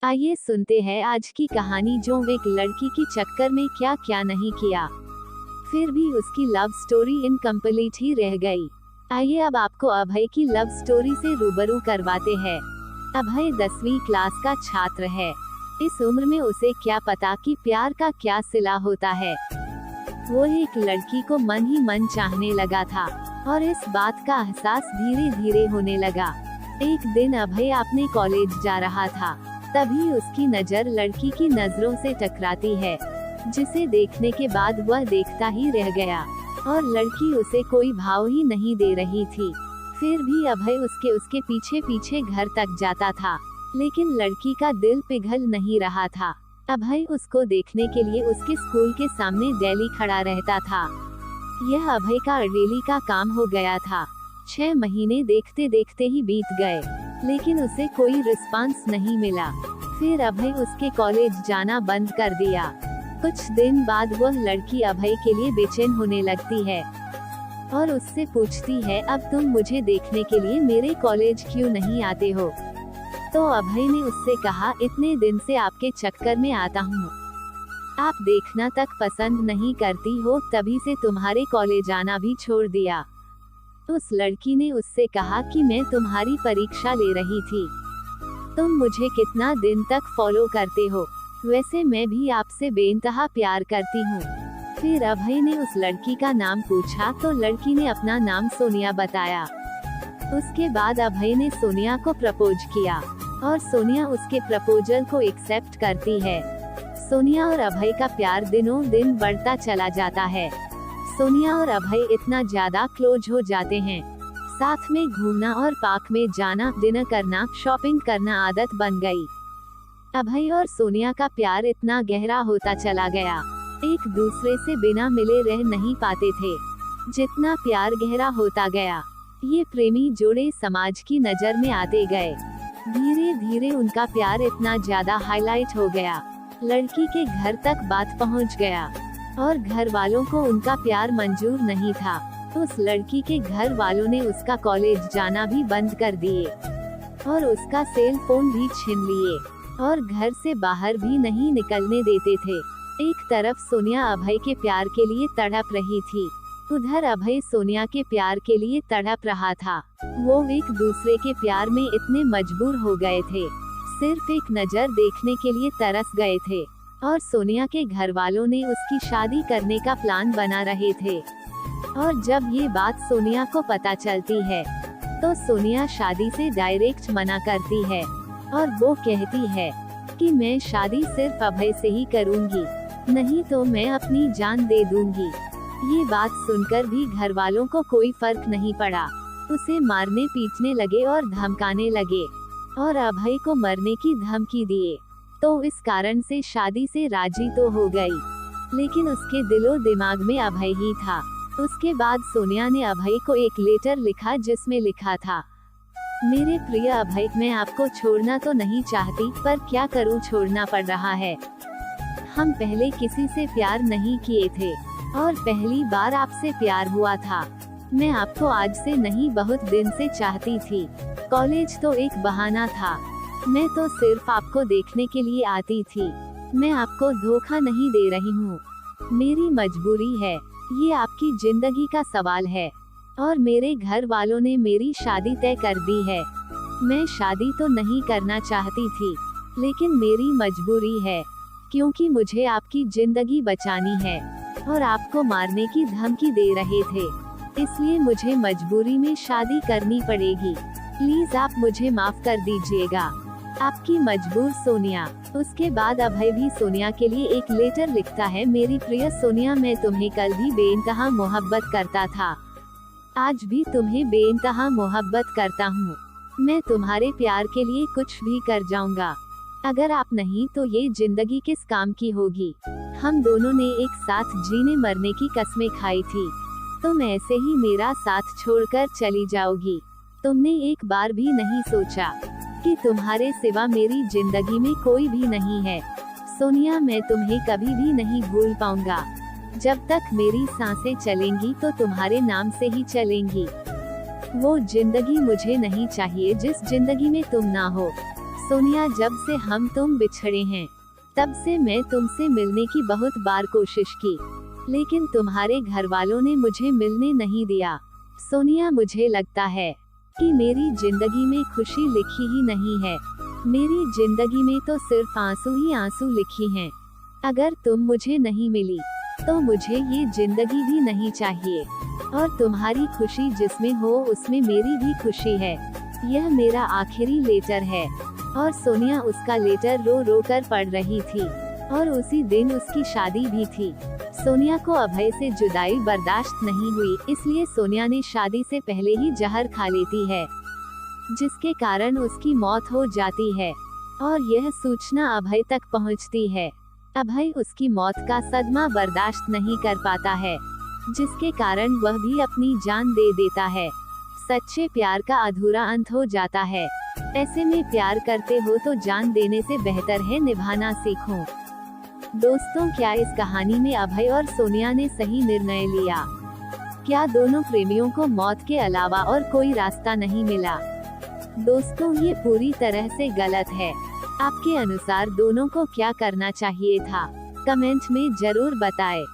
आइए सुनते हैं आज की कहानी, जो एक लड़की की चक्कर में क्या क्या नहीं किया, फिर भी उसकी लव स्टोरी इनकम्प्लीट ही रह गई। आइए अब आपको अभय की लव स्टोरी से रूबरू करवाते हैं। अभय 10वीं क्लास का छात्र है। इस उम्र में उसे क्या पता कि प्यार का क्या सिला होता है। वो एक लड़की को मन ही मन चाहने लगा था और इस बात का एहसास धीरे धीरे होने लगा। एक दिन अभय अपने कॉलेज जा रहा था, तभी उसकी नज़र लड़की की नजरों से टकराती है, जिसे देखने के बाद वह देखता ही रह गया और लड़की उसे कोई भाव ही नहीं दे रही थी। फिर भी अभय उसके पीछे पीछे घर तक जाता था, लेकिन लड़की का दिल पिघल नहीं रहा था। अभय उसको देखने के लिए उसके स्कूल के सामने डेली खड़ा रहता था। यह अभय का डेली का काम हो गया था। 6 महीने देखते देखते ही बीत गए, लेकिन उसे कोई रिस्पांस नहीं मिला। फिर अभय उसके कॉलेज जाना बंद कर दिया। कुछ दिन बाद वह लड़की अभय के लिए बेचैन होने लगती है और उससे पूछती है, अब तुम मुझे देखने के लिए मेरे कॉलेज क्यों नहीं आते हो? तो अभय ने उससे कहा, इतने दिन से आपके चक्कर में आता हूँ, आप देखना तक पसंद नहीं करती हो, तभी से तुम्हारे कॉलेज आना भी छोड़ दिया। उस लड़की ने उससे कहा कि मैं तुम्हारी परीक्षा ले रही थी, तुम मुझे कितना दिन तक फॉलो करते हो, वैसे मैं भी आपसे बेइंतहा प्यार करती हूँ। फिर अभय ने उस लड़की का नाम पूछा तो लड़की ने अपना नाम सोनिया बताया। उसके बाद अभय ने सोनिया को प्रपोज किया और सोनिया उसके प्रपोजल को एक्सेप्ट करती है। सोनिया और अभय का प्यार दिनों दिन बढ़ता चला जाता है। सोनिया और अभय इतना ज्यादा क्लोज हो जाते हैं, साथ में घूमना और पार्क में जाना, डिनर करना, शॉपिंग करना आदत बन गई। अभय और सोनिया का प्यार इतना गहरा होता चला गया, एक दूसरे से बिना मिले रह नहीं पाते थे। जितना प्यार गहरा होता गया, ये प्रेमी जोड़े समाज की नजर में आते गए। धीरे धीरे उनका प्यार इतना ज्यादा हाईलाइट हो गया, लड़की के घर तक बात पहुंच गया और घर वालों को उनका प्यार मंजूर नहीं था। उस लड़की के घर वालों ने उसका कॉलेज जाना भी बंद कर दिए और उसका सेल फोन भी छीन लिए और घर से बाहर भी नहीं निकलने देते थे। एक तरफ सोनिया अभय के प्यार के लिए तड़प रही थी, उधर अभय सोनिया के प्यार के लिए तड़प रहा था। वो एक दूसरे के प्यार में इतने मजबूर हो गए थे, सिर्फ एक नज़र देखने के लिए तरस गए थे और सोनिया के घर वालों ने उसकी शादी करने का प्लान बना रहे थे। और जब ये बात सोनिया को पता चलती है, तो सोनिया शादी से डायरेक्ट मना करती है और वो कहती है कि मैं शादी सिर्फ अभय से ही करूंगी, नहीं तो मैं अपनी जान दे दूंगी। ये बात सुनकर भी घर वालों को कोई फर्क नहीं पड़ा, उसे मारने पीटने लगे और धमकाने लगे और अभय को मरने की धमकी दिए। तो इस कारण से शादी से राजी तो हो गई, लेकिन उसके दिलो दिमाग में अभय ही था। उसके बाद सोनिया ने अभय को एक लेटर लिखा, जिसमें लिखा था, मेरे प्रिय अभय, मैं आपको छोड़ना तो नहीं चाहती, पर क्या करूं, छोड़ना पड़ रहा है। हम पहले किसी से प्यार नहीं किए थे और पहली बार आपसे प्यार हुआ था। मैं आपको आज से नहीं, बहुत दिन से चाहती थी। कॉलेज तो एक बहाना था, मैं तो सिर्फ आपको देखने के लिए आती थी। मैं आपको धोखा नहीं दे रही हूँ, मेरी मजबूरी है, ये आपकी जिंदगी का सवाल है और मेरे घर वालों ने मेरी शादी तय कर दी है। मैं शादी तो नहीं करना चाहती थी, लेकिन मेरी मजबूरी है, क्योंकि मुझे आपकी जिंदगी बचानी है और आपको मारने की धमकी दे रहे थे, इसलिए मुझे मजबूरी में शादी करनी पड़ेगी। प्लीज आप मुझे माफ कर दीजिएगा, आपकी मजबूर सोनिया। उसके बाद अभय भी सोनिया के लिए एक लेटर लिखता है, मेरी प्रिय सोनिया, मैं तुम्हें कल भी बेइंतहा मोहब्बत करता था, आज भी तुम्हें बेइंतहा मोहब्बत करता हूँ। मैं तुम्हारे प्यार के लिए कुछ भी कर जाऊंगा, अगर आप नहीं तो ये जिंदगी किस काम की होगी। हम दोनों ने एक साथ जीने मरने की कस्में खाई थी, तुम ऐसे ही मेरा साथ छोड़कर चली जाओगी। तुमने एक बार भी नहीं सोचा कि तुम्हारे सिवा मेरी जिंदगी में कोई भी नहीं है। सोनिया, मैं तुम्हें कभी भी नहीं भूल पाऊंगा, जब तक मेरी सांसें चलेंगी तो तुम्हारे नाम से ही चलेंगी। वो जिंदगी मुझे नहीं चाहिए जिस जिंदगी में तुम ना हो। सोनिया, जब से हम तुम बिछड़े हैं तब से मैं तुमसे मिलने की बहुत बार कोशिश की, लेकिन तुम्हारे घर वालों ने मुझे मिलने नहीं दिया। सोनिया, मुझे लगता है कि मेरी जिंदगी में खुशी लिखी ही नहीं है। मेरी जिंदगी में तो सिर्फ आंसू ही आंसू लिखी हैं। अगर तुम मुझे नहीं मिली तो मुझे ये जिंदगी भी नहीं चाहिए, और तुम्हारी खुशी जिसमें हो उसमें मेरी भी खुशी है। यह मेरा आखिरी लेटर है। और सोनिया उसका लेटर रो रो कर पढ़ रही थी, और उसी दिन उसकी शादी भी थी। सोनिया को अभय से जुदाई बर्दाश्त नहीं हुई, इसलिए सोनिया ने शादी से पहले ही जहर खा लेती है, जिसके कारण उसकी मौत हो जाती है, और यह सूचना अभय तक पहुंचती है। अभय उसकी मौत का सदमा बर्दाश्त नहीं कर पाता है, जिसके कारण वह भी अपनी जान दे देता है। सच्चे प्यार का अधूरा अंत हो जाता है। ऐसे में प्यार करते हो तो जान देने से बेहतर है निभाना सीखो। दोस्तों, क्या इस कहानी में अभय और सोनिया ने सही निर्णय लिया? क्या दोनों प्रेमियों को मौत के अलावा और कोई रास्ता नहीं मिला? दोस्तों, ये पूरी तरह से गलत है। आपके अनुसार दोनों को क्या करना चाहिए था? कमेंट में जरूर बताएं।